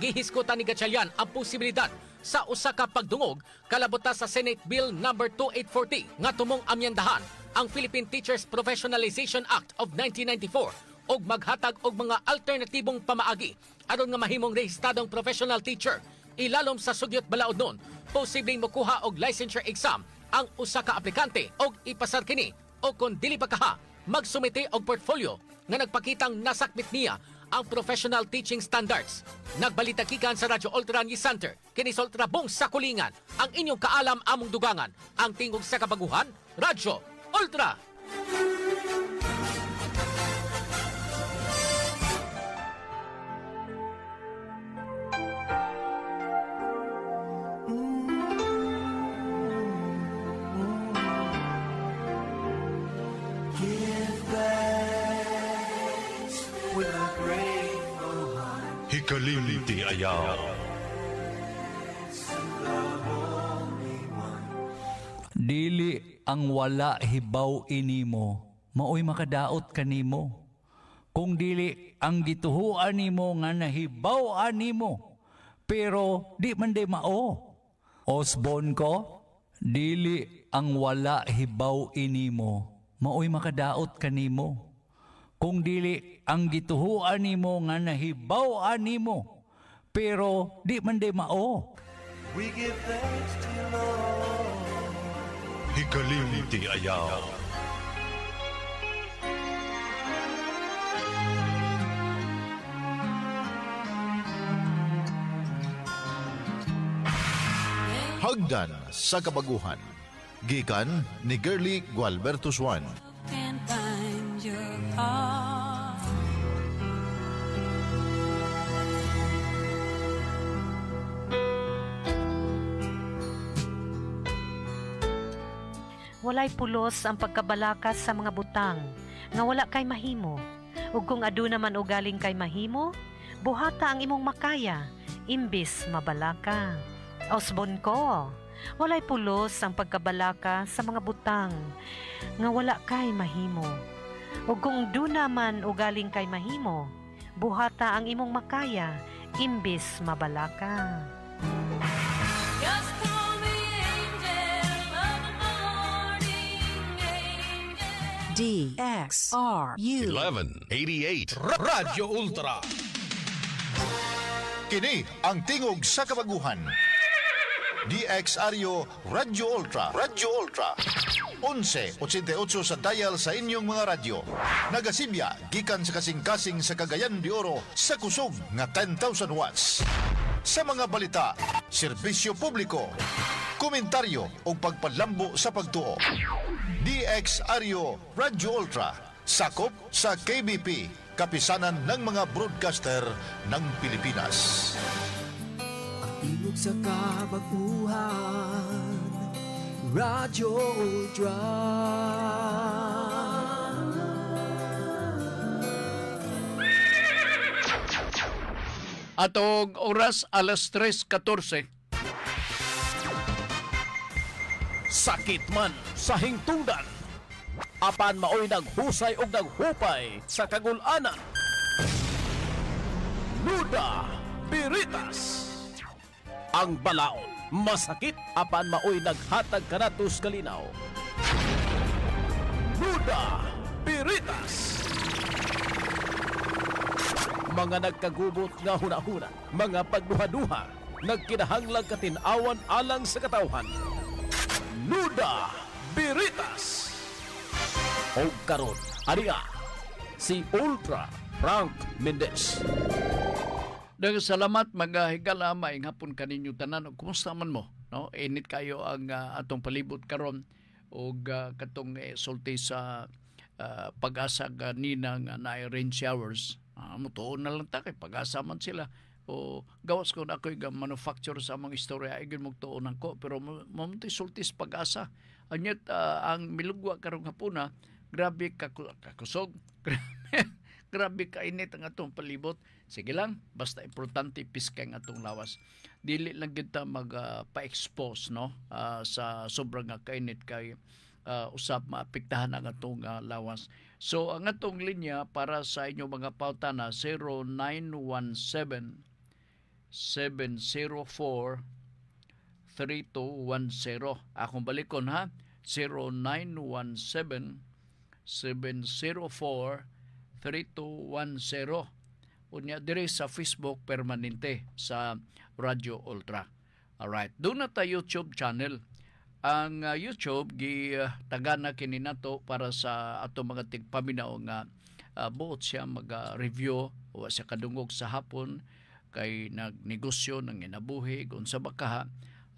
Gihiskutan ni Gatchalian ang posibilidad sa usa ka pagdungog kalabuta sa Senate Bill No. 2840 nga tumong amyendahan ang Philippine Teachers Professionalization Act of 1994 og maghatag og mga alternatibong pamaagi aron nga mahimong rehistradong professional teacher. Ilalom sa sugyot balaod nun, posibleng mokuha og licensure exam ang usa ka aplikante og ipasar kini o kung dili pa kaha, magsumite og portfolio nga nagpakitang nasakmit niya ang professional teaching standards. Nagbalita kikan sa Radyo Ultra News Center, kini Ultra Bong sa Kulingan, ang inyong kaalam among dugangan, ang tingog sa kabaguhan, Radyo Ultra. Hikalimti ayaw. Dili ang wala hibaw inimo, maoy makadaot kanimo. Kung dili ang gituhuan nimo nga nahibaw animo, pero di man day mao. Osbon ko, dili ang wala hibaw inimo, maoy makadaot kanimo. Kung dili ang gituhuan nimo nga nahibaw animo, pero di man day mao. We give thanks to you, Lord. Hikalimti ayaw. Hagdan sa kabaguhan. Gikan ni Girly Gualberto Swan. Can't find your heart. Walay pulos ang pagkabalakas sa mga butang, nga wala kay mahimo. Ug kung aduna man ugaling kay mahimo, buhata ang imong makaya, imbis mabalaka. Osbon ko, walay pulos ang pagkabalaka sa mga butang, nga wala kay mahimo. Ug kung duna man ugaling kay mahimo, buhata ang imong makaya, imbis mabalaka. Just call me angel of the morning, angel. DXRU 1188. Radyo Ultra. Kini ang tingog sa kabaguhan. DXRU Radyo Ultra. Radyo Ultra. 1188 sa dial sa inyong mga radyo. Nagasibya gikan sa kasing-kasing sa Cagayan de Oro sa kusog nga 10,000 watts. Sa mga balita, serbisyo publiko, komentaryo o pagpalambo sa pagtuo. DXRU Radyo Ultra. Sakop sa KBP, kapisanan ng mga broadcaster ng Pilipinas. Tingog sa kabaguhan, Radyo Ultra. Atong oras alas 3:14. Sakit man sa hingtungdan, apan maoy naghusay og naghupay sa kagul-anan. Nuda Biritas. Ang balaod masakit apan maoy naghatag kanatos kalinaw. Nuda Biritas. Mga nagkagubot nga hunahuna, mga pagduha-duha, nagkinahanglag katinawan alang sa katawhan. Nuda Biritas. O karon, ariya, si Ultra Frank Mendez. Daghang salamat mga higala maayong hapon kaninyo tanan. Kumusta man mo? No? Init kayo ang atong palibot karon og katong sulti sa pag-asa ganina nga na rain showers. Mutuon na lang ta kay pag-asa man sila. O gawas ko na ako'y manufacture sa mga istorya ay magtuunan ko pero mamunti sultis pag-asa. Anyat ang milugwa karong hapuna, grabe kakusog. Grabe kainit ang atong palibot. Sige lang, basta importante piska ang atong lawas. Dili lang kita pa-expose no sa sobrang kainit kay usap maapektahan ang atong lawas. So ang atong linya para sa inyo mga pauta na 0917 0917-704-3210. Akong balikon ha, 0917-704-3210. Unya diri sa Facebook permanente sa Radio Ultra. Alright, doon na ta YouTube channel. Ang YouTube tagana kini nato para sa ato mga tigpaminaw nga buot siya mag-review o sa kadungog sa hapon kay nagnegosyo ng inabuhi unsa ba kaha.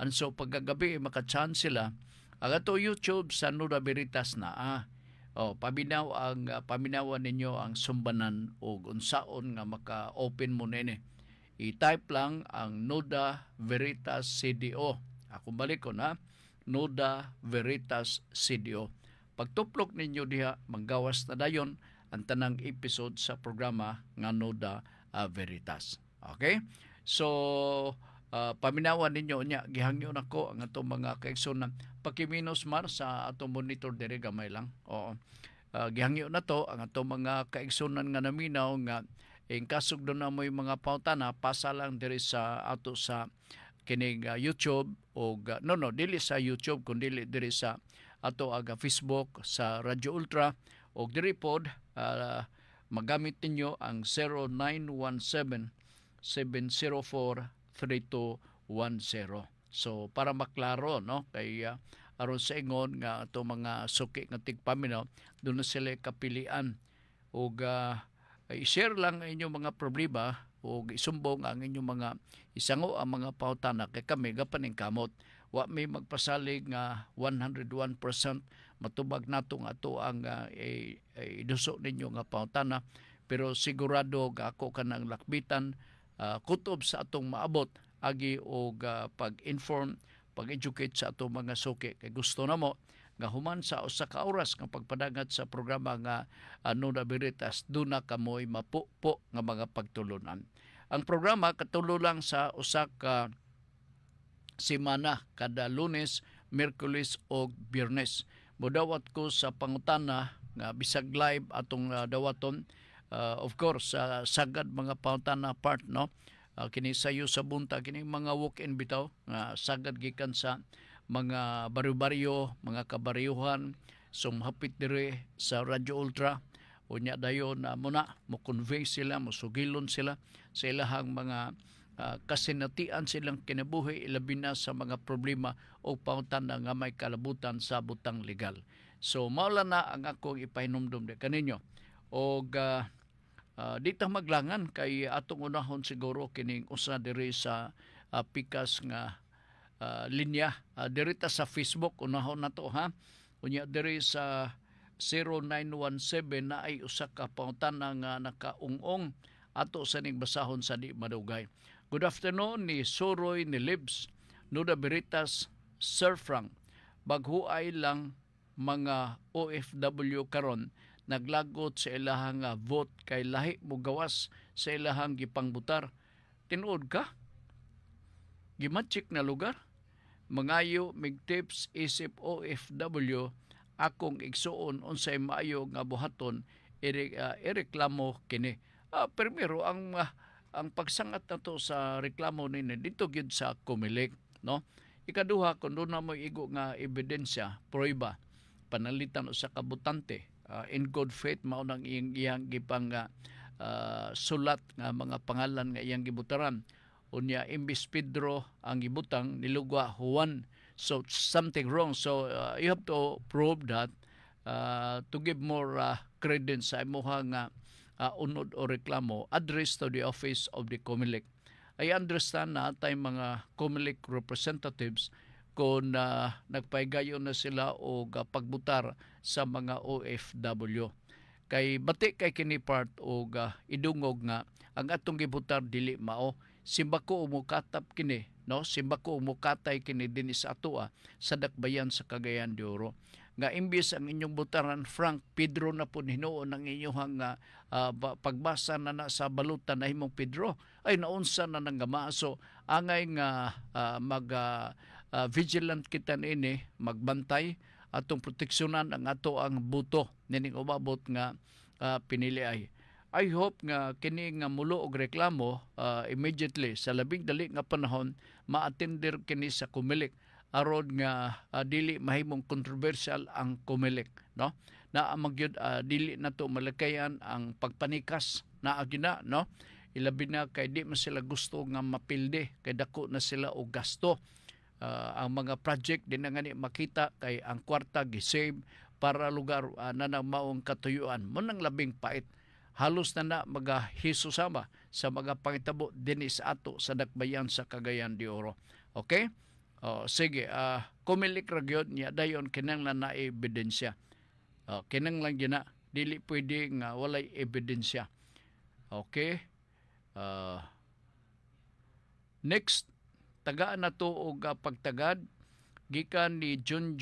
Anso pagkagabi maka-chance sila ang ato YouTube sa Nuda Veritas na paminaw ang paminawan ninyo ang sumbanan o unsaon nga maka-open mo nini. I-type lang ang Nuda Veritas CDO. Ako balik ko na Nuda Veritas CDO. Pagtuplok ninyo diha manggawas na dayon ang tanang episode sa programa nga Nuda Veritas. Okay? So paminawan ninyo nya gihangyo nako ang ato mga kaigsunan pakiminus mar sa ato monitor dire gamay lang. Oo. Gihangyo na to ang ato mga kaigsunan nga naminaw nga in kasug do na mo'y mga pautana pasa lang dire sa ato sa kining YouTube o dili sa YouTube kundi dili sa ato aga Facebook sa Radio Ultra o diri pod magamit ninyo ang 0917-704-3210. So para maklaro no kay aron sa ingon nga ato mga suki nga tigpaminaw doon na sila kapilian og i-share lang ang inyong mga problema o isumbong ang inyong mga isango ang mga pautana kay kami gapaning kamot wa may magpasalig nga 101% matubag natong ato ang iduso ninyo nga pautana pero sigurado ako kanang lakbitan kutob sa atong maabot agi og pag-inform pag-educate sa atong mga suki kay gusto namo nga human sa usa ka oras nga pagpadagat sa programa nga Nuda Veritas duna kamoy mapupo nga mga pagtulunan. Ang programa katulo lang sa usa ka semana kada Lunes, Miyerkules ug Biyernes. Modawat ko sa pangutana nga bisag live atong dawaton of course sagad mga pangutana part no. Kini sayo sa bunta kini mga walk-in bitaw nga sagad gikan sa mga baryo-baryo, mga kabaryuhan sumhapit dire sa Radio Ultra unya dayon muna mo convey sila, mo sugilon sila sa ilahang mga kasinatian silang kinabuhi ilabi na sa mga problema o pangutana nga may kalabutan sa butang legal. So maula na ang akong ipahinumdum de kaninyo og di ta maglangan kay atong unahon siguro kining usa diri sa pikas nga linya diri ta sa Facebook unahon nato ha unya diri sa 0917 na ay usa ka pangutana nga nakaungong ato sa ning basahon sa di madugay. Good afternoon ni Soroy ni Libs Nuda Veritas Sir Frank baghuay lang mga OFW karon naglagot sa ilahang vote kay lahi mo gawas sa ilahang gipangbutar. Tinuod ka? Gimatchik na lugar? Mangayo mig tips isip OFW akong igsuon unsay maayo nga buhaton ireklamo kini. Primero ang pagsangat nato sa reklamo nini dito gyud sa Comelec no. Ikaduha kun do na mo igo nga ebidensya, prueba panalitan sa kabutante in good faith mao nang iyang gipang sulat nga mga pangalan nga iyang gibutaran unya imbis Pedro ang gibutang nilugwa Juan, so something wrong. So you have to prove that to give more credence sa imuha nga unod o reklamo address to the office of the Comelec. I understand na tay mga Comelec representatives kung nagpaigayon na sila o pagbutar sa mga OFW. Kay bati kay kini part o idungog nga ang atong gibutar dili mao. Simbako umukatap kini, no? Simbako umukatay kini din sa atoa sa dakbayan sa Cagayan de Oro. Nga imbis ang inyong butaran Frank Pedro na po hinuon ang inyong pagbasa na sa balutan na himong Pedro ay naunsa na nang gamaaso angay nga vigilant kita ini magbantay atong proteksyonan ang ato ang buto nining umabot nga pinili ay I hope nga kini nga mulo og reklamo immediately sa labing dali nga panahon ma-attender kini sa Comelec aron nga dili mahimong controversial ang Comelec, no? Na magyud dili nato malakayan ang pagpanikas na agina, no? Ilabi na kay di man sila gusto nga mapilde kay dako na sila og gasto. Ang mga project din na ngani makita kay ang kwarta gisave para lugar na maong katuyuan mo nang labing pait. Halos na magahisusama sa mga pangitabo din sa ato sa dakbayan sa Cagayan de Oro. Okay? Sige, Comelec ra gyud niya dayon kinahanglan na ebidensya. Kinahanglan gyud na dili pwede nga walay ebidensya. Okay? Next, tagaan na to og pagtagad gikan ni John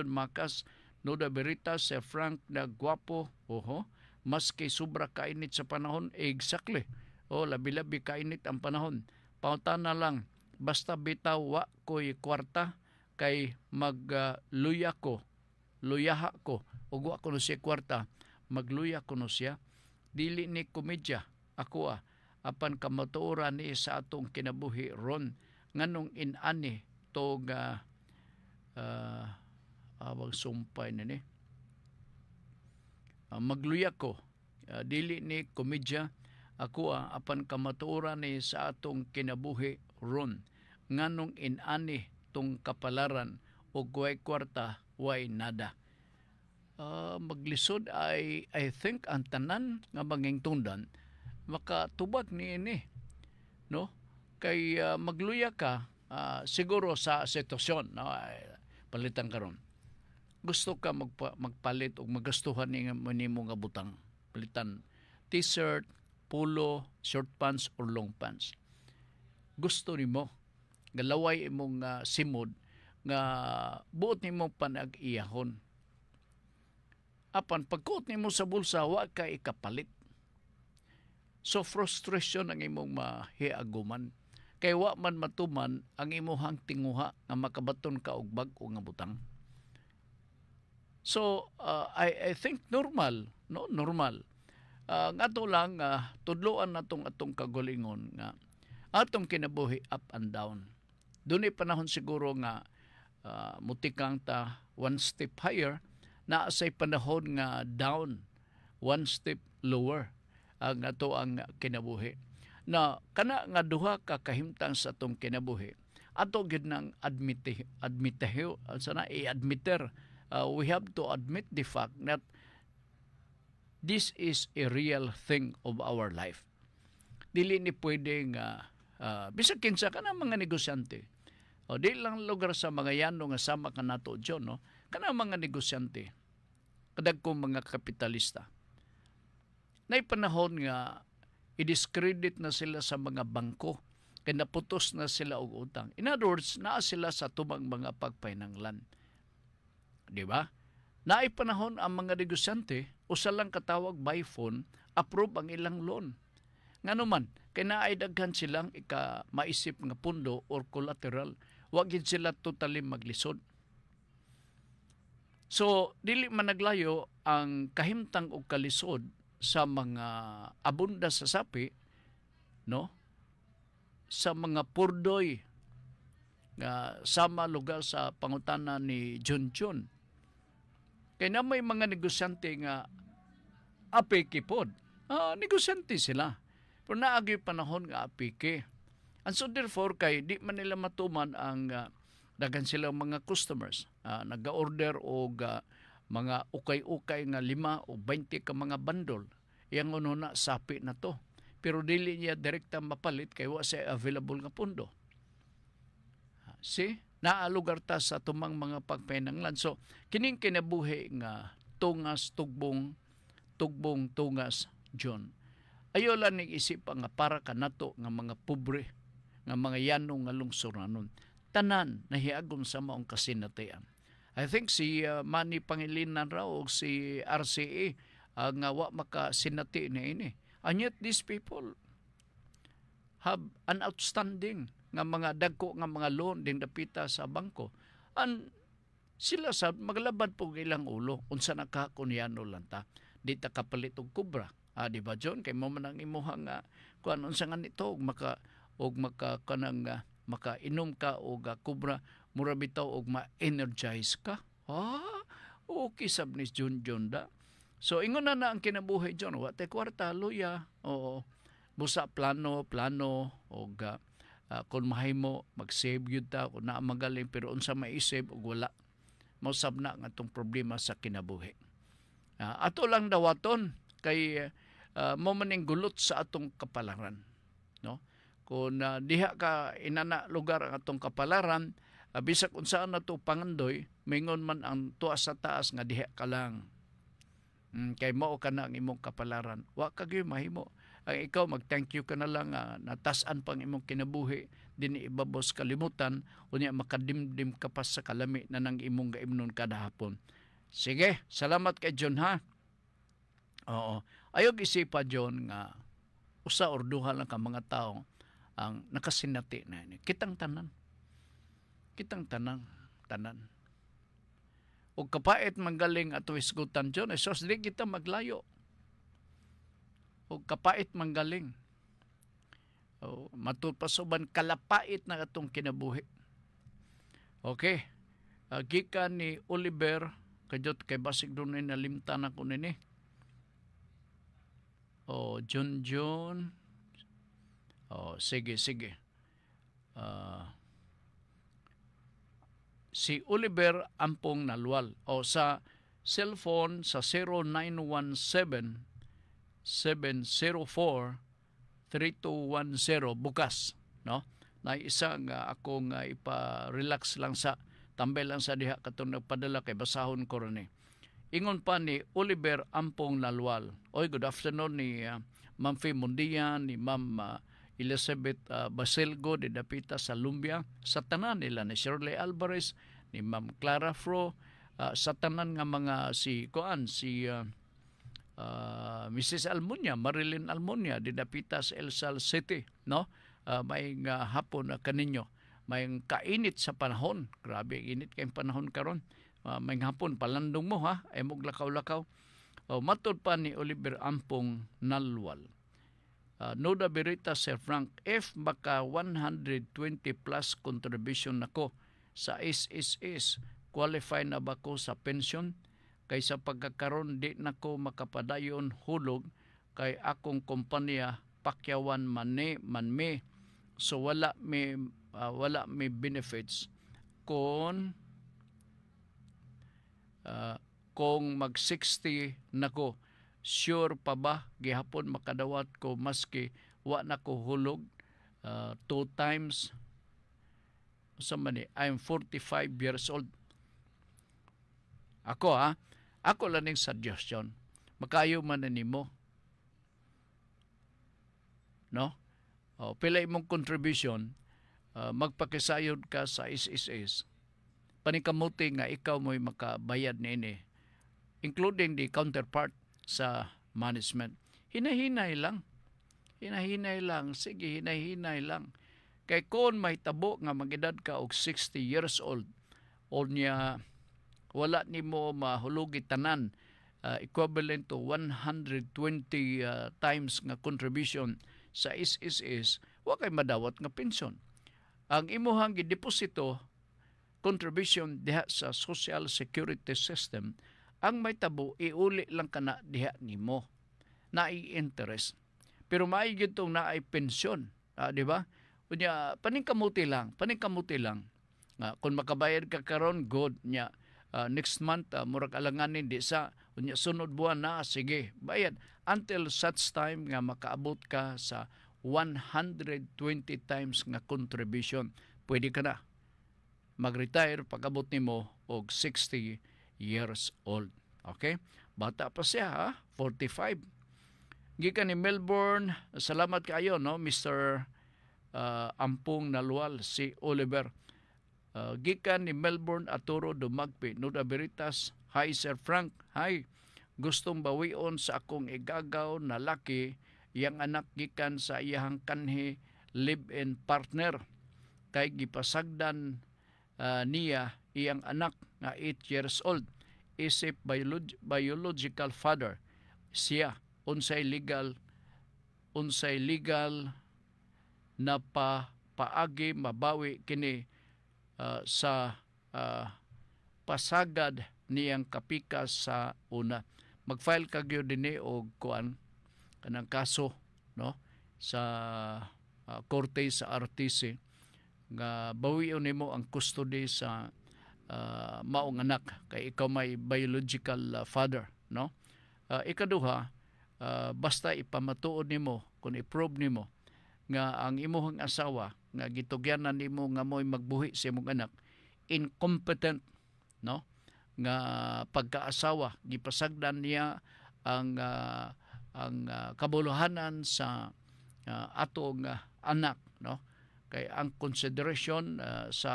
Makas no da berita sa Frank na Guapo. Maski sobra kainit sa panahon, exactly. Labi-labi kainit ang panahon. Pautan na lang, basta bitaw wa ko'y kwarta kay magluyaha ko, ug wa ko no siya kwarta, magluya ko no siya. Dili ni komedya, ako apan kamatuoran ni sa atong kinabuhi ron, nganong inani to awag sumpay na ni. Magluya ko, dili ni komedya, ako apan kamatuoran ni sa atong kinabuhi ron, nganong inani tong kapalaran o guay kwarta way nada. Maglisod I think ang tanan nga mangingtungdan makatubag ni ini, no? Kay magluya ka siguro sa sitwasyon, no? Palitan karon. Gusto ka magpalit o magastuhan ni mo nga butang. Palitan t-shirt, polo, short pants or long pants. Gusto nimo galaway imong simod nga buot nimo panag-iyahon. Apan pagkuot nimo sa bulsa wa ka ikapalit. So frustration ang imong mahiaguman. Kay wa man matuman ang imong tinguha nga makabaton ka og bag-o nga butang. So I think normal, no? Normal. Ngato lang tudloan natong atong kagulingon nga atong kinabuhi up and down. Dunay panahon siguro nga mutikang ta one step higher, na say panahon nga down one step lower ang ato ang kinabuhi. Na kana nga duha ka kahimtang sa atong kinabuhi, ato gid nang admiter we have to admit the fact that this is a real thing of our life. Dili ni pwede nga bisag kinsa ka na mga negosyante. Di lang lugar sa mga yano nga sama ka nato dyan, no? Kana mga negosyante, kadagkong mga kapitalista. Nay panahon nga i-discredit na sila sa mga bangko, kaya naputos na sila og utang. In other words, naa sila sa tumang mga pagpainanglan. Di ba? Naay panahon ang mga negosyante, usa lang katawag by phone, approve ang ilang loan. Nganuman, kaya naay daghan silang maisip nga pundo or collateral, wag gid sila totally maglisod. So, dili man naglayo ang kahimtang og kalisod sa mga abunda sa sapi, no? Sa mga purdoy nga sama lugar sa pangutana ni Junjun. Kaya na may mga negosyante nga apike pod. Negosyante sila. Pero naagi panahon nga apike. And so therefore, kay di man nila matuman ang dagan sila mga customers. Nag-order og mga ukay-ukay nga 5 o 20 ka mga bandol. Yang uno na sapi na to. Pero dili niya direkta mapalit kay wa siya available nga pundo. See? Naalugar ta sa tumang mga pagpainanglan. So, kining kinabuhi nga tungas, tugbong, tungas, John. Ayola ning isip nga para kanato nga mga pobre, nga mga yanong nga lungsuranon. Tanan, nahiagom sa maong kasinatian. I think si Manny Pangilinan raw o si RCA nga wa makasinati na ini. And yet these people have an outstanding nga mga dagko nga mga loan din dapita sa bangko. And sila sa maglabad po ilang ulo unsa nakakunyano lang ta. di ta kapalit og kubra. Di ba John? Kay mo man ang imuhang kuan unsa nga nito og maka kanang makainom ka og kubra, mura bitaw og ma-energize ka. Okay sab ni John da. So ingon na ang kinabuhi John, wa tay kwarta luya. Oo. Busa plano og kung mahimo mag-save gyud ta kung naa magaling, pero unsa mai-save og wala. Mausab na nga tong problema sa kinabuhi. Ato lang dawaton kay mo maning gulot sa atong kapalaran, no? Kung diha ka inana lugar ang atong kapalaran, bisag unsaan nato pangandoy, mingon man ang tuwa sa taas nga diha ka lang. Kay mao kana ang imong kapalaran, wa ka gyud mahimo. Ang ikaw mag-thank you ka na lang, natasan pang imong kinabuhi, dinhi ibabos kalimutan, unya makadimdim ka pa sa kalami na nang imong gaimnon kada hapon. Sige, salamat kay John ha. Oo. Ayog isipa John nga usa or duha lang ka mga tao ang nakasinati na ini. Kitang tanan. O kapait manggaling ato isgutan John, sos di kita maglayo. O kapait manggaling. O matupasuban kalapait na atong kinabuhi. Okay. Gikan ni Oliver kajot kay basig doon na nalimtan ako nini. John. Sige. Si Oliver Ampong Nalwal. Sa cellphone sa 0917-704-3210 bukas. No? Na isa nga ako nga ipa-relax lang sa tambay lang sa diha katong nagpadala kay basahon ko ron. Ingon pa ni Oliver Ampong Nalwal. Good afternoon ni Ma'am Fee Mundia, ni Ma'am Elizabeth Baselgo de Dapita sa Lumbia, sa tanan nila ni Shirley Alvarez, ni Ma'am Clara Fro, sa tanan nga mga si Mrs. Almunia, Marilyn Almunia de Dapita sa El Sal City, no? May hapon kaninyo. May kainit sa panahon. Grabe, init kayong panahon karon. May hapon, palandong mo ha. Ay mong lakaw-lakaw. Matod pa ni Oliver Ampong Nalwal. Noda Berita Sir Frank, if baka 120 plus contribution nako sa SSS, qualify na ba ko sa pension? Kaysa pagkakaroon di nako makapadayon hulog kay akong kompanya pakyawan manme. So wala may benefits kung mag-60 nako. Sure pa ba gihapon makadawat ko maski wa nako hulog 2 times sa mani? I'm 45 years old. Ako lang ng suggestion. Makayo man na nimo. No? Pila imong contribution, magpakisayod ka sa SSS. Panikamuti nga ikaw mo'y makabayad nini, including the counterpart sa management. Hinahinay lang. Sige, hinahinay lang. Kay kung may tabo nga magedad ka og 60 years old, o niya wala nimo mahulugi tanan, equivalent to 120 times nga contribution sa SSS, wa kay madawat nga pensyon. Ang imuhang gideposito contribution diha sa Social Security System, ang may tabo iuli lang kana diha nimo na i-interest. Pero maayod itong na ay pensyon, di ba? Unya paningkamuti lang. Kung makabayad ka karon, good nya. Next month murag alanganin di sa unya sunod buwan na sige bayad until such time nga makaabot ka sa 120 times nga contribution. Pwede ka na mag-retire pag abot nimo og 60 years old. Okay? Bata pa siya, 45. Gikan ni Melbourne, salamat kayo, no, Mr. Ampong Nalwal, si Oliver. Gikan ni Melbourne Aturo Dumagpi, Nuda Veritas, hi Sir Frank, hi. Gustong bawion sa akong igagaw na laki, yang anak gikan sa iyahang kanhi live-in partner. Kay gipasagdan niya iyang anak nga 8 years old. Isip biological father. siya unsay legal na paagi mabawi kini sa pasagad niyang kapikas sa una. Mag-file ka gyud dinhi og kuan kanang kaso, no, sa korte sa RTC nga bawion nimo ang custody sa maong anak kay ikaw may biological father, no. Ikaduha, basta ipamatuod nimo kung i-prove nimo nga ang imong asawa nga gitugyanan nimo nga mo'y magbuhi sa imong anak incompetent, no, nga pagkaasawa gipasagdan niya ang kabuluhanan sa atong anak, no, kay ang consideration sa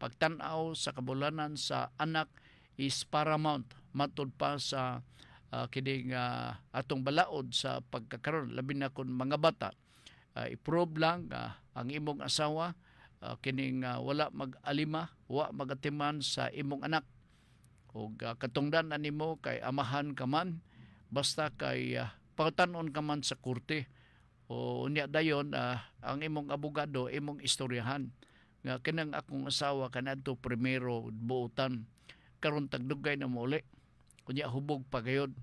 pagtan-aw sa kabuluhanan sa anak is paramount matud pa sa kining atong balaod sa pagkakaroon labi na kun mga bata. I-prove lang ang imong asawa kining wala mag-alima, wa magatiman sa imong anak. O katungdan nimo kay amahan ka man, basta kay pagtanon ka man sa korte. O unya dayon ang imong abogado, imong istoryahan nga kinang akong asawa kanadto primero buutan karon tagdugay na muli. Kunya hubog pagayod.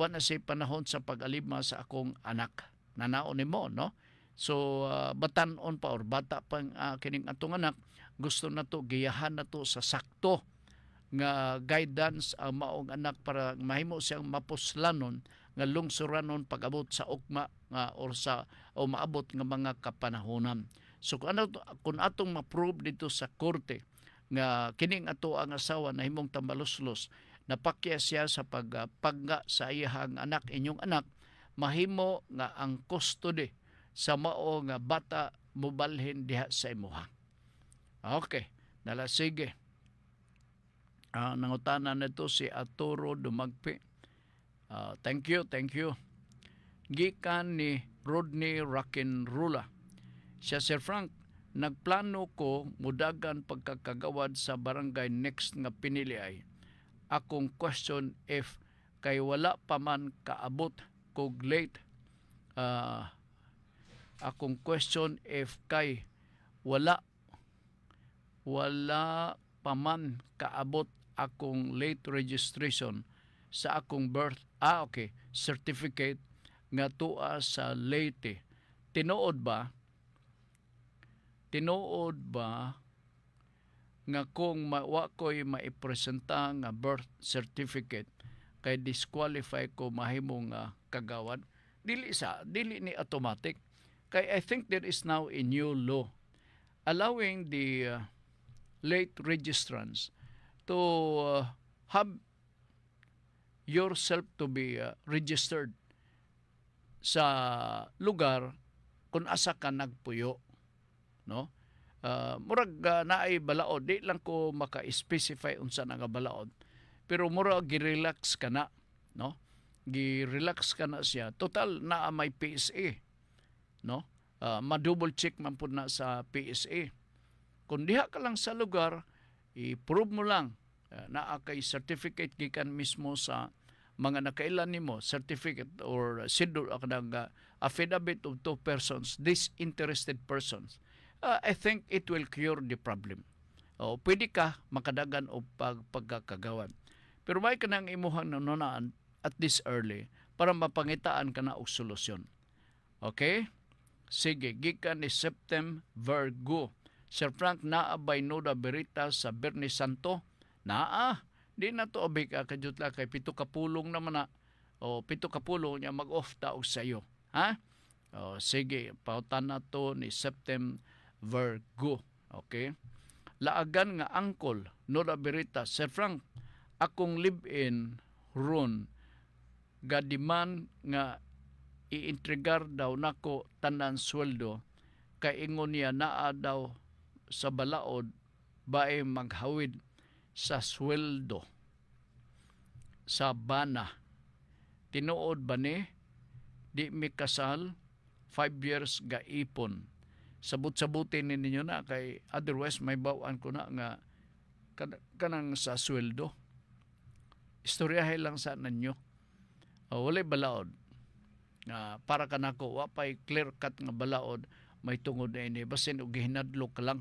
Wa na say panahon sa pag-alima sa akong anak. Nanaon nimo, no? So batan-on pa or bata pang kining atong anak, gusto na to giyahan na to sa sakto nga guidance ang maong anak para mahimo siyang mapuslanon nga lungsuranon pag-abot sa ugma nga or sa o maabot nga mga kapanahonan. So kung atong ma-prove dito sa korte nga kining ato ang asawa na himong tambaluslos napakya siya sa pagpagga sa iyang anak, inyong anak, mahimo nga ang custody sa mao nga bata mobalhin diha sa imuha. Okay, nala sige. Nangutanan nito si Arturo Dumagpi. Thank you. Gikan ni Rodney Rakinrula. Siya, Sir Frank, nagplano ko mudagan pagkakagawad sa barangay next nga pinili ay. Akong question if kay wala pa man kaabot kog late. Akong question if kay wala pa man kaabot akong late registration sa akong birth certificate nga tuwa sa Leyte. Tinuod ba nga kung wa ko'y maipresenta nga birth certificate kay disqualify ko mahimong kagawad? Dili ni automatic. Kay I think there is now a new law allowing the late registrants to have yourself to be registered sa lugar kung asa ka nagpuyo, no? Murag naay balaod, di lang ko maka-specify unsa nga balaod, pero murag gi-relax ka na, no? Gi-relax ka na siya. Total naa may PSA, no? Ma-double check man pud na sa PSA. Kung diha ka lang sa lugar, i-prove mo lang naa kay certificate gikan mismo sa mga nakailan nimo, certificate or sidul kanang affidavit of two persons, disinterested persons. I think it will cure the problem. Pwede ka makadagan o pagkakagawan. Pero may ka nang imuhang nanunaan at this early para mapangitaan ka na og solusyon. Okay? Sige, gikan ni Septem Virgo. Sir Frank, naabay Noda Berita sa Bernie Santo? Di na to abay ka kajutla kay 7 kapulong naman na. 7 kapulong niya mag-off taog sa iyo. Ha? Sige, pautan na to ni Septem Virgo. Okay? Laagan nga angkol, Noda Berita. Sir Frank, akong live-in ron gadiman nga iintrigar daw nako tanan sweldo kay ingon niya naa daw sa balaod bae maghawid sa sweldo sa bana. Tinuod ba ni di mi kasal 5 years ga ipon. Sabot-sabutin ninyo na kay otherwise may bawaan ko na nga kanang sa sweldo. Istoryahe lang sa nanyo. walay balaod. Para kanako wa pay clear cut nga balaod may tungod na ini basin og gihinadlo ka lang.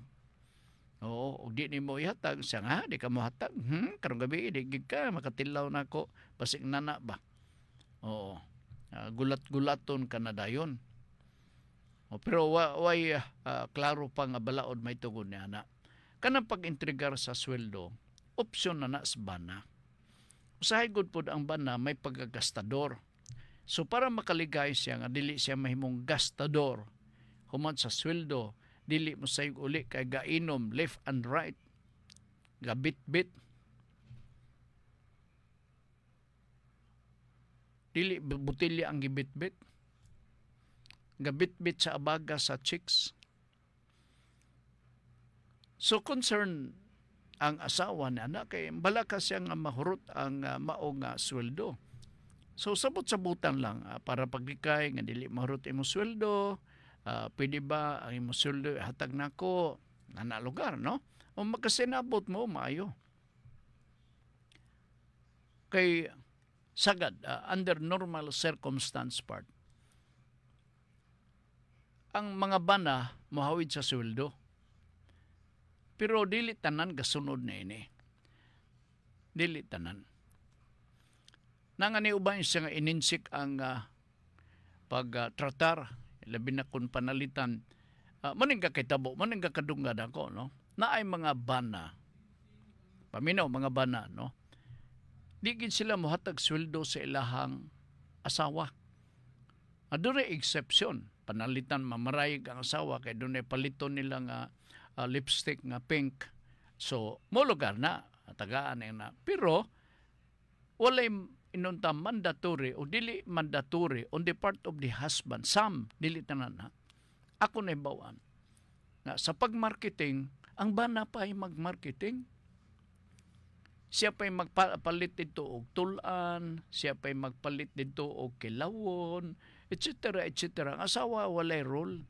Oo, og di nimo ihatag siya nga di ka mo hatag. Karong gabi di gid ka makatilaw nako basig nana ba. Oo. Gulat-gulaton ka na dayon. Pero way klaro pa nga balaod may tungod ni ana. Kanang pag-intrigar sa sweldo, opsyon na sa bana. Usahay gud pod ang bana may paggagastador. So para makaligay siya nga dili siya mahimong gastador human sa sweldo, dili mo sayog uli kay gainom left and right, gabit-bit. Dili butilya ang gibit-bit. Gabit-bit sa abaga sa chicks. So concern ang asawa ni anak kay bala ka siya nga mahurot ang mao nga sweldo. So sabot-sabutan lang para paglikay nga dili mahurot imong sweldo, pwede ba ang imong sweldo hatag nako na lugar, no? O makasinabot mo maayo. Kay sagad under normal circumstance part ang mga bana mohawid sa sweldo. Pero dili tanan gasunod na ini. Dili tanan. Nangani uban siya nga ininsik ang pagtratar, labi na kung panalitan. Maning kakitabo, maning kakadungad ako, no? Na ay mga bana, paminaw mga bana, no? Di gid sila mohatag sweldo sa ilahang asawa. Adure exception, panalitan mamarayig ang asawa kay dunay paliton nila nga lipstick nga pink. So, mo lugar na, tagaan na. Pero, walay inunta mandatory o dili mandatory on the part of the husband. Some, dili tanan ha. Ako na ibawaan. Na, sa pag-marketing, ang bana pa ay mag-marketing. Siya pa ay magpalit dito og tulan, siya pa ay magpalit dito og kilawon, etc. etc. Ang asawa walay role.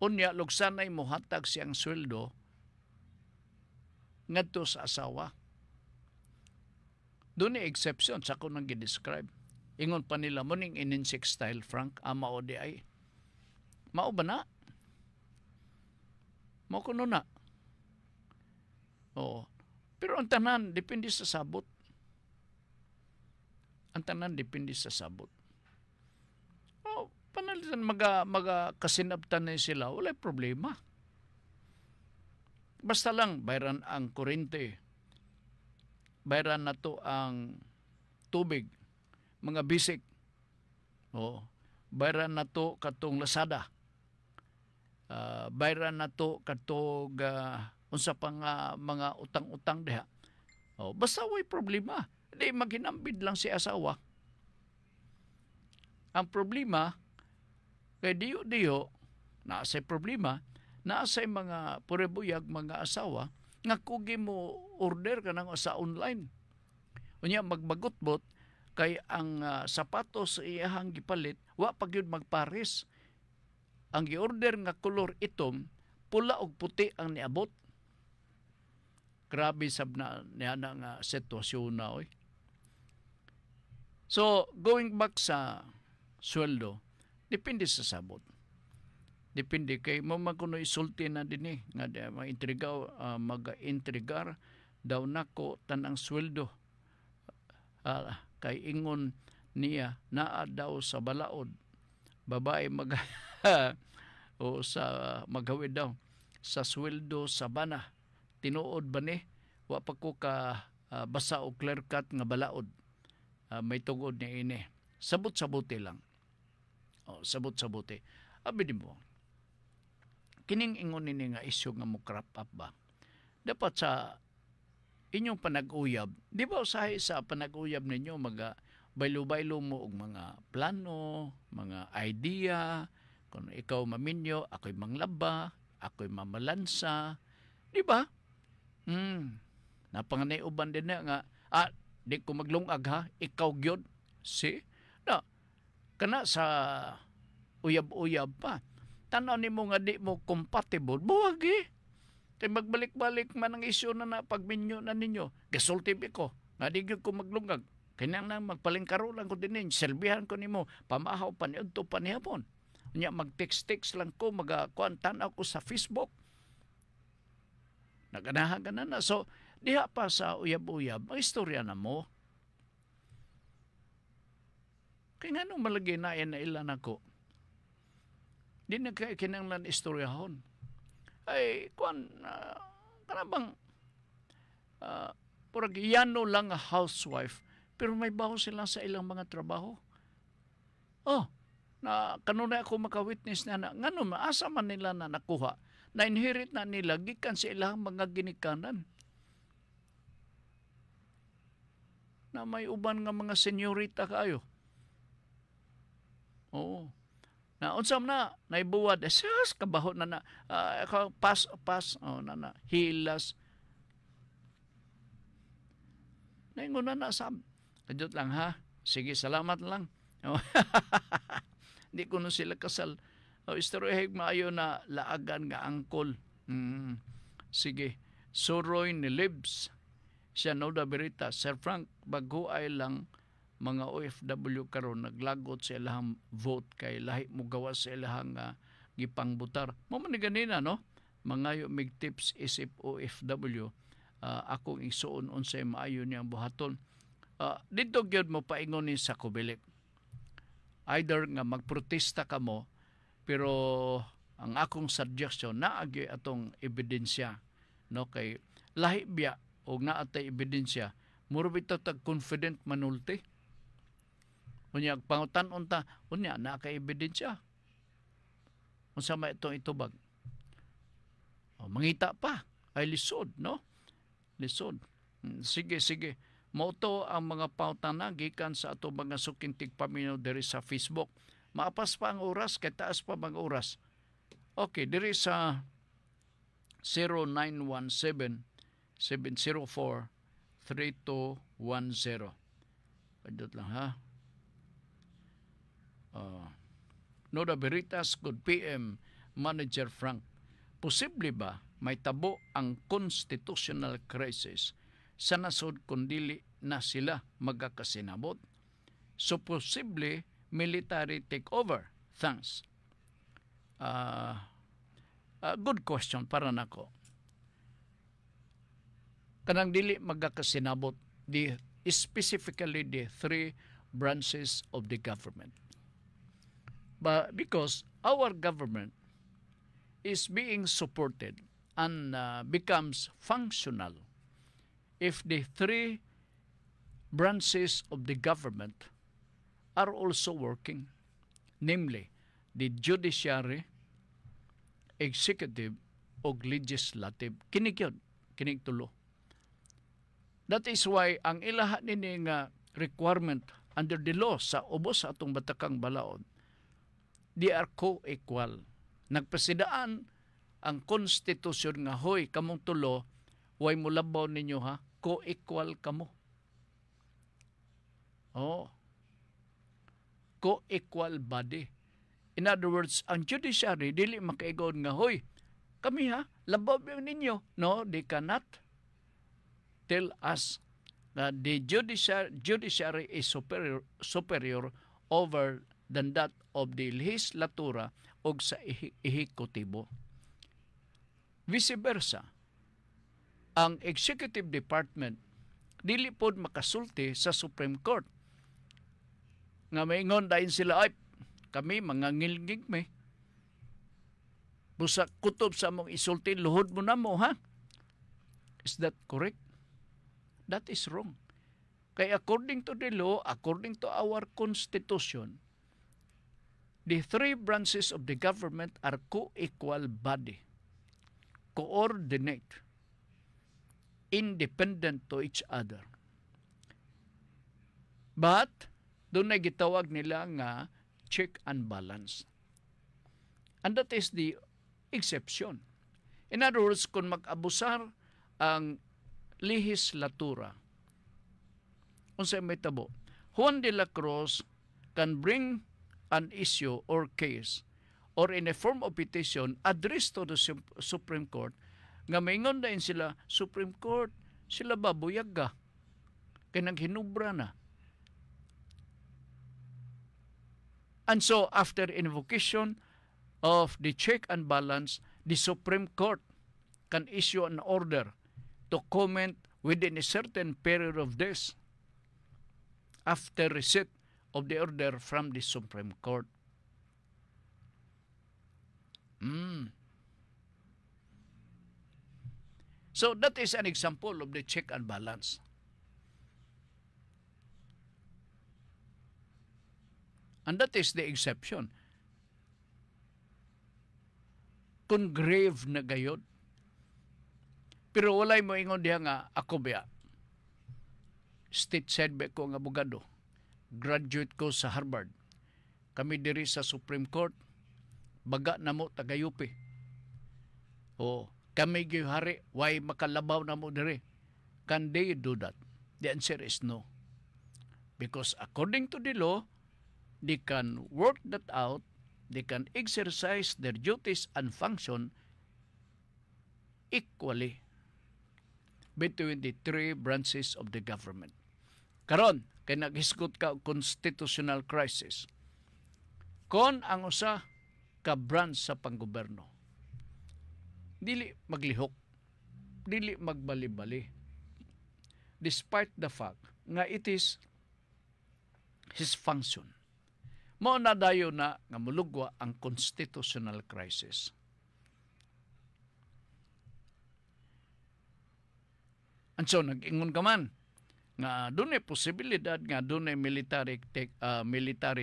Unya, lugsanay mo hatag siyang sweldo ngadto sa asawa. Doon ay exception sa ako nang gi-describe. Ingon pa nila mo ning ininsik style, Frank, mao di ay. Mao ba na? Mao kuno na. Oo. Pero ang tanan, depende sa sabot. Ang tanan, depende sa sabot. Oh, panalitan kasinabtan na sila, wala problema. Basta lang, bayaran ang kurente, bayaran na to ang tubig, mga bisik, bayaran na to katong Lazada, bayaran na to katong unsa pa nga mga utang-utang diha. Basta way problema. Di maghinambid lang si asawa. Ang problema, kay diyo-diyo, naasay problema, naasay mga purebuyag mga asawa, nga kugi mo order ka nang sa online. Unya magbagot-bot, kay ang sapatos sa iyahang gipalit, wa pagyud magpares. Ang gi-order nga kolor itom, pula og puti ang niabot. Grabe sab na niya nga sitwasyon na, oy. So, going back sa sweldo, depende sa sabot. Depende kay mo magkuno isulti na dinhi nga mag-intrigar daw nako tanang sweldo. Kay ingon niya naa daw sa balaod. Babae o sa maghawid daw sa sweldo sa bana. Tinuod ba ni? Wa pa ko ka basa o clear cut nga balaod. May tugod niya ini. Sabot-sabote lang. Sabot-sabote. Abi di mo, kining ingon nini nga isyu nga mo crop up ba? Dapat sa inyong panag-uyab, di ba usahay sa panag-uyab ninyo, baylo-baylo mo og mga plano, mga idea, kung ikaw maminyo, ako'y manglaba, ako'y mamalansa, di ba? Napanganay uban din na nga, di ko maglungag ha, ikaw gyud. See? Na, kana sa uyab-uyab pa. Tanaw ni mo nga di mo compatible, buwag eh. Kaya magbalik-balik man ang isyo na pagminyo na ninyo. Gasultib ko. Nga di gyud ko maglungag. Kinahanglan magpalingkaro lang ko din selbihan ko nimo pamahaw pa ni udto pa nihapon. Unya mag-text lang ko magakuan tanaw ko sa Facebook. Naganahan ka na. So diha pa sa uyab-uyab, ang istorya na mo. Kaya nga nung malagay na yan na ilan ako, di na kaya kinanglan istoryahon. Ay, kuan, kanabang, purag yano lang a housewife, pero may baho sila sa ilang mga trabaho. Oh, na kanunay ako maka-witness na ngano maasa man nila na nakuha, na inherit na nila gikan sa ilang mga ginikanan. Na may uban nga mga senyorita kayo. Oo. Na unsam na naibuwad esas kabaho na pas na hilas. Naingon na sab. Kadot lang ha. Sige, salamat lang. Hindi ko na sila kasal. Istorya maayo na laagan nga angkol. Sige. Suroy ni Libs. Siya no da berita. Sir Frank, bago ay lang mga OFW karon naglagot sa ilahang vote kay lahi mo gawa sa ilahang gipangbutar. Mo man ni ganina no? Mga mig tips isip OFW akong isuon unsay maayo niyang buhaton. Dito gyud mo paingon ni sa kubilik. Either nga magprotesta ka mo pero ang akong suggestion naagi atong ebidensya no kay lahi biya og naatay ebidensya muro bitaw tag confident manulti. Unya pangutan unta unya na kay ebidensya. Unsa may itong itubag? Mangita pa ay lisod no? Lisod. Sige. Moto ang mga pautana gikan sa ato mga sukintig paminaw diri sa Facebook. Maapas pa ang oras kay taas pa mga oras. Okay, diri sa 0917-704-3210. Padot lang ha. Noda Veritas, good PM, Manager Frank. Posible ba may tabo ang constitutional crisis sa nasod kung dili na sila magkakasinabot? So posible military takeover? Thanks. Good question para nako. Kanang dili magkakasinabot, specifically the three branches of the government. But because our government is being supported and becomes functional if the three branches of the government are also working, namely the judiciary, executive, o legislative. Kinig tulo. That is why ang ilaha nini nga requirement under the law sa ubos sa atong batakang balaod, they are co-equal. Nagpasidaan ang konstitusyon nga, hoy, kamong tulo, way mulabaw ninyo ha, co-equal kamo. Co-equal body. In other words, ang judiciary, dili makaigon nga, hoy, kami ha, labaw ninyo. No, they cannot tell us that the judiciary is superior over than that of the legislatura o sa ehekutibo. Vice versa, ang executive department dili pod makasulti sa Supreme Court. Nga maingon dahin sila, ay, kami mga ngilgig may. Busa kutob sa mong isulti, luhod mo na mo, ha? Is that correct? That is wrong. Kaya according to the law, according to our constitution, the three branches of the government are co-equal body, coordinate, independent to each other. But, doon na gitawag nila nga check and balance. And that is the exception. In other words, kung mag-abusar ang legislatura, unsay may tabo, Juan de la Cruz can bring an issue or case or in a form of petition addressed to the Supreme Court nga maingon dahin sila, Supreme Court, sila ba buyag ga? kay naghinubra na. And so, after invocation of the check and balance, the Supreme Court can issue an order to comment within a certain period of days after receipt of the order from the Supreme Court. So that is an example of the check and balance. And that is the exception. Kung grave na gayod. Pero walay mo ingon diha nga ako biya. State said ba ko nga abogado. Graduate ko sa Harvard. Kami diri sa Supreme Court. Baga na mo tagayupi. O kami gihari, why makalabaw na mo diri? Can they do that? The answer is no. Because according to the law, they can work that out, they can exercise their duties and function equally between the three branches of the government. Karon, kay naghisgot ka og constitutional crisis. Kon ang usa ka branch sa panggoberno, dili maglihok, dili magbali-bali, despite the fact nga it is his function. Mao na dayo na nga mulugwa ang constitutional crisis. And so nag-ingon ka man nga dunay posibilidad nga dunay military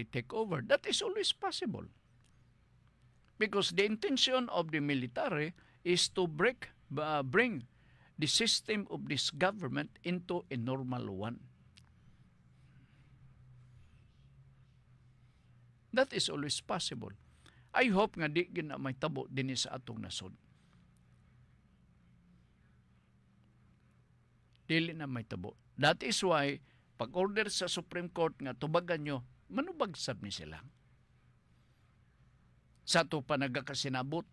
takeover. That is always possible. Because the intention of the military is to bring the system of this government into a normal one. That is always possible. I hope nga di gina may tabo din sa atong nasod. Dili na may tabo. That is why pag-order sa Supreme Court nga tubagan nyo, manubagsab ni sila. Sa ito pa nagakasinabot,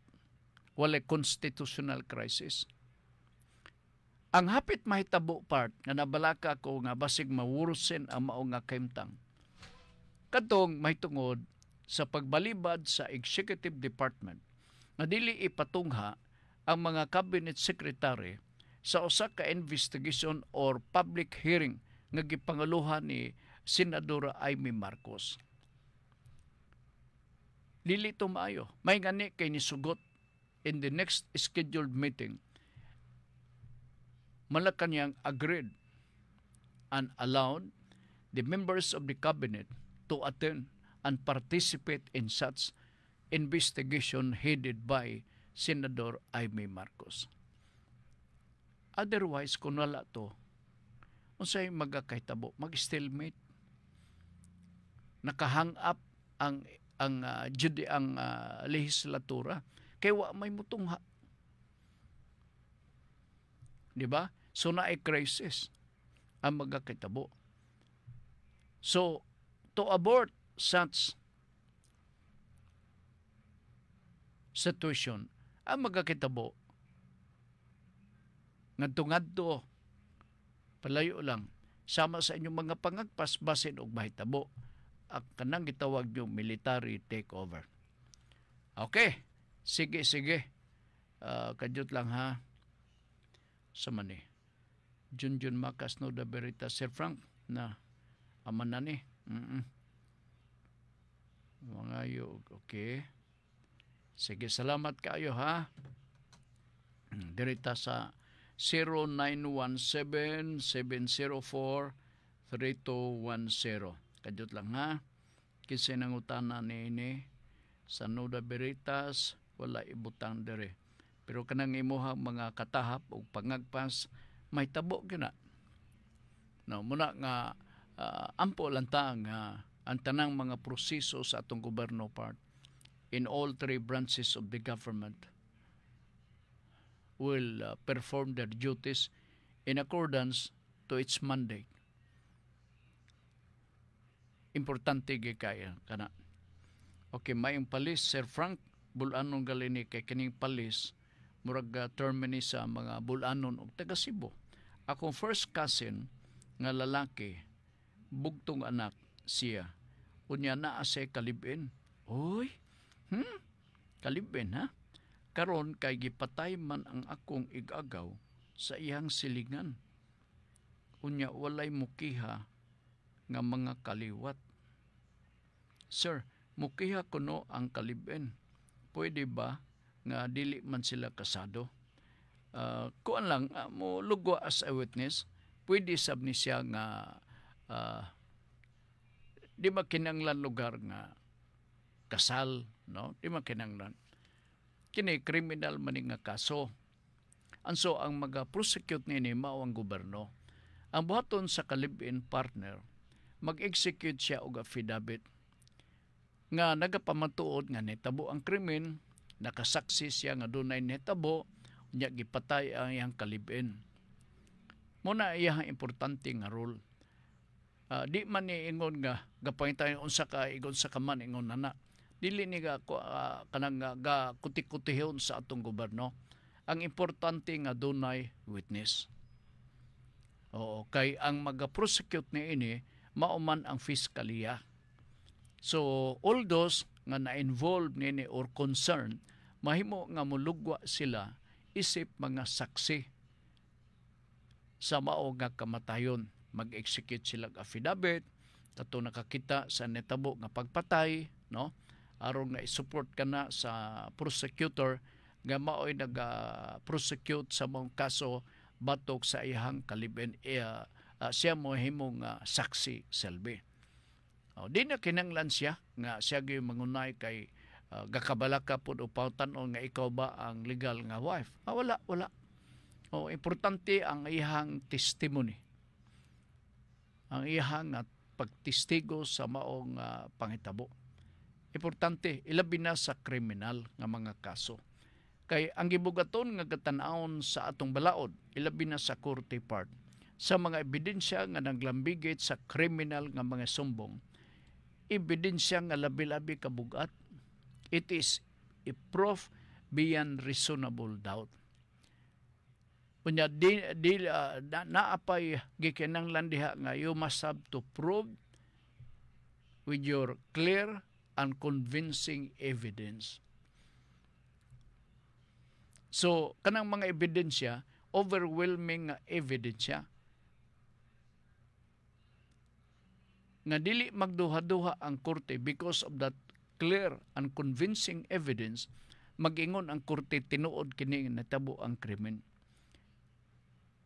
walay constitutional crisis. Ang hapit mahitabo part nga nabalaka ko nga basig mawurusin ang mao nga kaimtang. Katong mahitungod sa pagbalibad sa Executive Department na dili ipatungha ang mga cabinet secretary sa usa ka investigation or public hearing nga gipangaluhan ni Senadora Amy Marcos. Dili to maayo. May ngani kay nisugot in the next scheduled meeting. Malakanyang agreed and allowed the members of the cabinet to attend and participate in such investigation headed by Senador Amy Marcos. Otherwise, kung wala to, unsay magkakahitabo, mag-stalemate. Nakahang up ang lehislatura kay wa may mutungha. Di ba? So na ay crisis ang magkakahitabo. So to abort such situation, ang magkakahitabo ngadto-ngadto palayo lang sama sa inyong mga pangagpas basin og mahitabo ang kanang gitawag yung military takeover. Okay, sige. Kadyot lang ha. Sa mani. Junjun Makas no da Berita Sir Frank na aman na ni. Mga yo, okay. Sige, salamat kayo ha. Dirita sa 0917-704-3210. Kadyot lang ha. Kasi nangutana ni sa Nuda Veritas, wala ibutang dere. Pero kanang imuhang mga katahap o pangagpas, may tabo gina. No, muna nga ampo lang ang tanang mga proseso sa atong gobyerno part in all three branches of the government will perform their duties in accordance to its mandate. Importante kaya kana. Okay, mayong palis Sir Frank bulanon galini kay kining palis murag termini sa mga bulanon og taga Cebu. Akong first cousin nga lalaki bugtong anak siya unya naa siya kalibin. Oy, kalibin ha? Karon kay gipatay man ang akong igagaw sa iyang silingan. Unya walay mukiha nga mga kaliwat. Sir, mukiha kuno ang kalibin. Pwede ba nga dili man sila kasado? Kuan lang, mo lugwa as a witness, pwede sab ni siya nga di ba kinanglan lugar nga kasal, no? Di ba kinanglan. Kini criminal man nga kaso. Anso ang mag-prosecute nini mao ang gobyerno. Ang buhaton sa kalibin partner, mag-execute siya og affidavit nga nagapamatuod nga nitabo ang krimen, nakasaksi siya nga dunay nitabo, nya gipatay ang iyang kalibin. Muna iyang importante nga role. Di man ni ingon nga gapangitay unsa ka igon sa kaman ingon nana. Dili ni kanang ga kuti-kutihon sa atong gobyerno. Ang importante nga dunay witness. Oo, kay ang mag-prosecute ni ini mauman ang fiskalya. So all those nga na-involved nini or concerned, mahimo nga mulugwa sila isip mga saksi sa mao nga kamatayon. Mag-execute sila affidavit kato nakakita sa netabo nga pagpatay, no? Aron nga i-support kana sa prosecutor nga mao'y nag-prosecute sa mong kaso batok sa iyang kalibin. Siya mo himong saksi selbi. Di na kinanglan siya nga siya gyud mangunay kay gakabalaka pud upawtan o nga ikaw ba ang legal nga wife. Wala. Importante ang iyang testimony. Ang iyang pagtistigo sa maong pangitabo. Importante, ilabi na sa kriminal nga mga kaso. Kay ang gibugaton nga gatan-awon sa atong balaod, ilabi na sa korte part, sa mga ebidensya nga naglambigit sa kriminal nga mga sumbong, ebidensya nga labi-labi kabugat, it is a proof beyond reasonable doubt. Unya naapay gikinanglan diha nga you must have to prove with your clear and convincing evidence. So kanang mga ebidensya, overwhelming nga ebidensya nga dili magduha-duha ang korte because of that clear and convincing evidence, mag-ingon ang korte tinuod kini natabo ang krimen.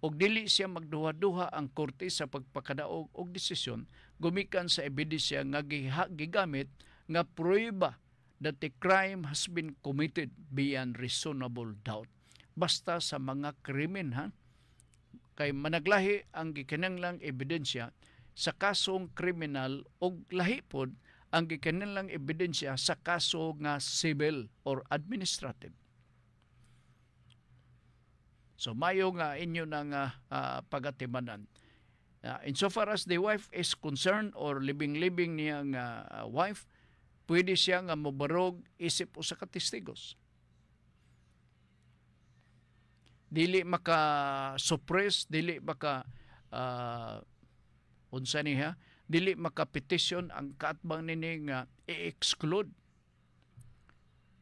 Og dili siya magduha-duha ang korte sa pagpakadaog og desisyon gumikan sa ebidensya nga gigamit nga prueba that the crime has been committed beyond reasonable doubt. Basta sa mga krimen ha. Kay managlahi ang gikinanglang ebidensya sa kasong kriminal og lahi pod ang gikinanglang ebidensya sa kaso nga civil or administrative. So mayo nga inyo nang pagatimanan. Insofar as the wife is concerned or living niya nga wife, pwede siya nga mobarog isip usa ka testigos. Dili maka-suppress, dili maka unsa niya, dili maka-petition ang kaatbang nini nga i-exclude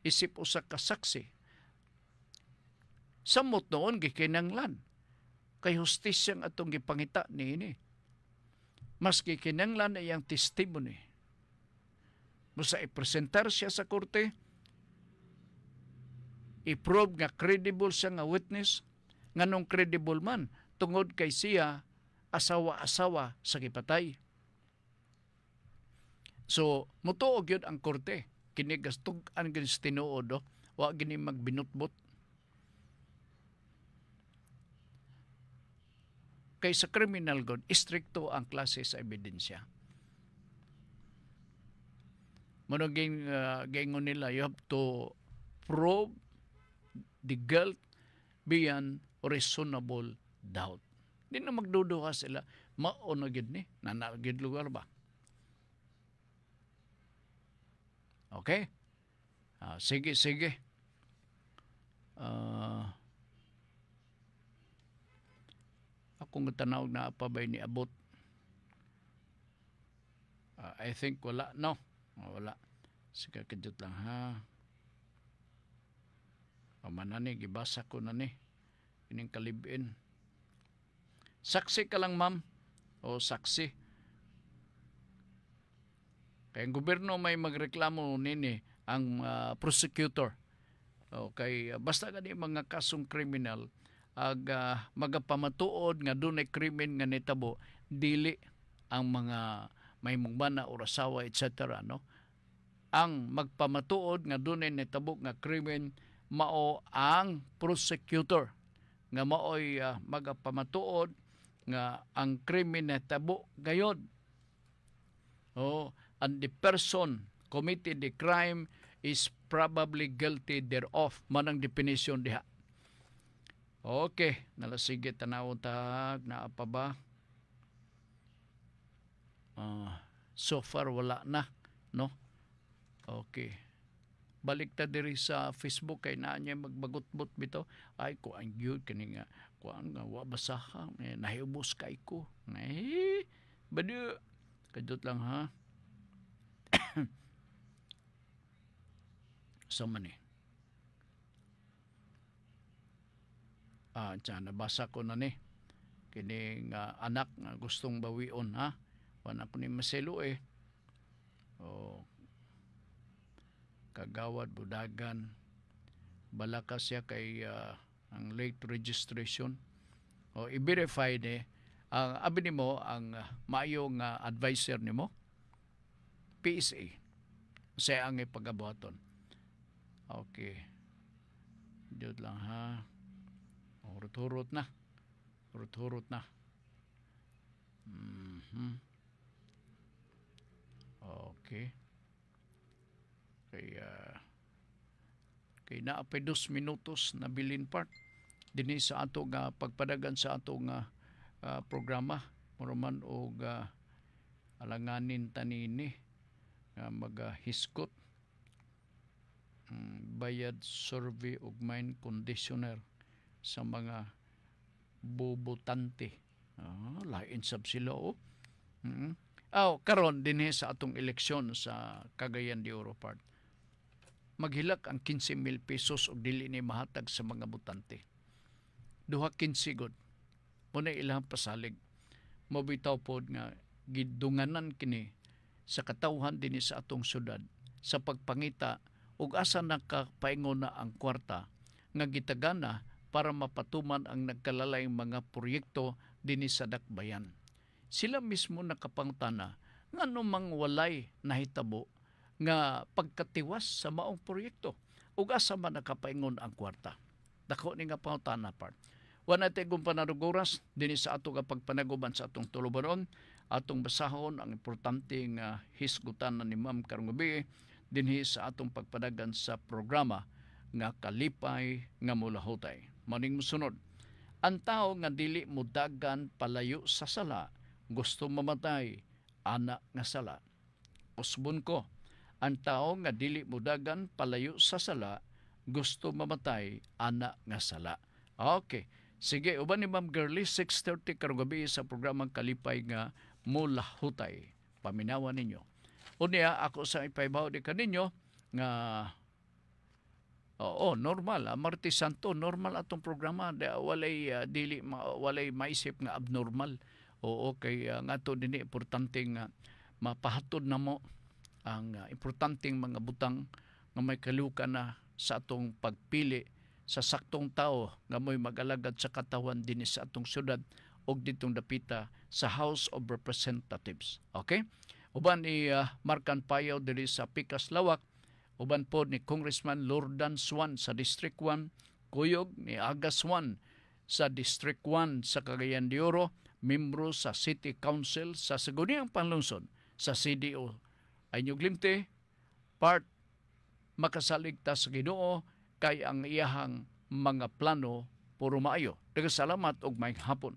isip usa ka saksi. Samot noon gikinanglan kay hustisya atong gipangita niini. Mas gikinanglan na iyang testimony. Musa i-presentar siya sa korte, i-prove nga credible siya nga witness, nga nung credible man, tungod kay siya asawa-asawa sa gipatay. So, mutuog yun ang korte. Kini gastog ang ginis tinuod, wa gini magbinutbot. Kay sa criminal code, istrikto ang klase sa ebidensya. Manoging gaingon nila, you have to prove the guilt beyond reasonable doubt. Di na magduduha sila, maunagid ni, nanagid lugar ba? Okay? Sige. Akong tanaw na apabay ni abot I think wala, no? Wala. Sige, kadyot lang, ha? Manani, gibasa ko na ni. Ining kalibin. Saksi ka lang, ma'am. O saksi. Kaya ang gobyerno may magreklamo nini ang prosecutor. Okay, basta gani mga kasong kriminal ag magapamatuod nga dunay krimen nga nitabo, dili ang mga may mungbana o asawa etc. no. Ang magpamatuod nga dunay nitabo nga krimen mao ang prosecutor nga maoy magapamatuod nga ang krimen nitabo gayod. And the person committed the crime is probably guilty thereof. Manang definition diha. Okay, nalasige tanawon tag naa pa ba? So far wala na, no? Okay. Balik ta diri sa Facebook kay naa niya magbagot-bot bitaw. Ay ko ang gyud kani nga kuan nga wa basaha, nahiubos kay ko. Badu kadot lang ha. Sama ni. Nabasa ko na ni. Kining anak nga gustong bawion, ha? Wala ko ni maselo eh. Kagawad, budagan. Balaka siya kay ang late registration. I-verify ni. Abi ni mo, ang maayong advisor ni mo, PSA. Siya ang ipagabuhaton. Okay. Diyod lang ha. Hurot-hurot na. Hurot-hurot na. Okay. Kaya naapay 2 minutos na bilin part. Dini sa ato nga pagpadagan sa ato nga programa. Muraman o alanganin tanini magahiskot bayad survey ug mine conditioner sa mga bobotante. Lain sab sila karon dinhi sa atong eleksyon sa Cagayan de Oro part. Maghilak ang 15,000 pesos og dili ni mahatag sa mga botante. Duha 15 gud. Muna ilang pasalig. Mabitaw pod nga gidunganan kini sa katawhan dinhi sa atong syudad sa pagpangita ug asa nakapaingon na ang kwarta nga gitagana para mapatuman ang nagkalalayng mga proyekto dinhi sa dakbayan. Sila mismo nakapangutana nga anumang walay nahitabo nga pagkatiwas sa maong proyekto ug asa man nakapaingon ang kwarta. Dako ni nga pangutana part. Wala tayo kung panaruguras dinhi sa ato nga pagpanaguban sa atong tulubanon. Atong basahon ang importanteng hisgutan ni Ma'am karong gabi dinhi sa atong pagpadagan sa programa nga Kalipay nga Mulahutay. Maning mosunod, ang tao nga dili mudagan palayo sa sala, gusto mamatay, ana nga sala. Usbon ko, ang tao nga dili mudagan palayo sa sala, gusto mamatay, ana nga sala. Okay, sige, uban ni Ma'am Girlie, 6:30 karong gabi sa programang Kalipay nga Mulahutay. Paminawan ninyo. Unya ako sa ipaibaw di kaninyo nga normal, Martes Santo, normal atong programa, walay walay maisip nga abnormal. Kay ngato dinhi importante nga mapahatod namo ang importanteng mga butang nga may kalukan na sa atong pagpili sa saktong tao nga mo'y mag-alagad sa katawan dinhi sa atong syudad og ditong dapita sa House of Representatives. Okay? Uban ni Marcan Payaw diri sa Picas Lawak, uban po ni Congressman Lordan Swan sa District 1, kuyog ni Agas Swan sa District 1 sa Cagayan de Oro, membro sa City Council sa Saguniang Panlungsod sa CDO. Ay nyuglimte, part makasaligtas sa Ginoo kay ang iyahang mga plano puro maayo. Daghang salamat og maayong hapon.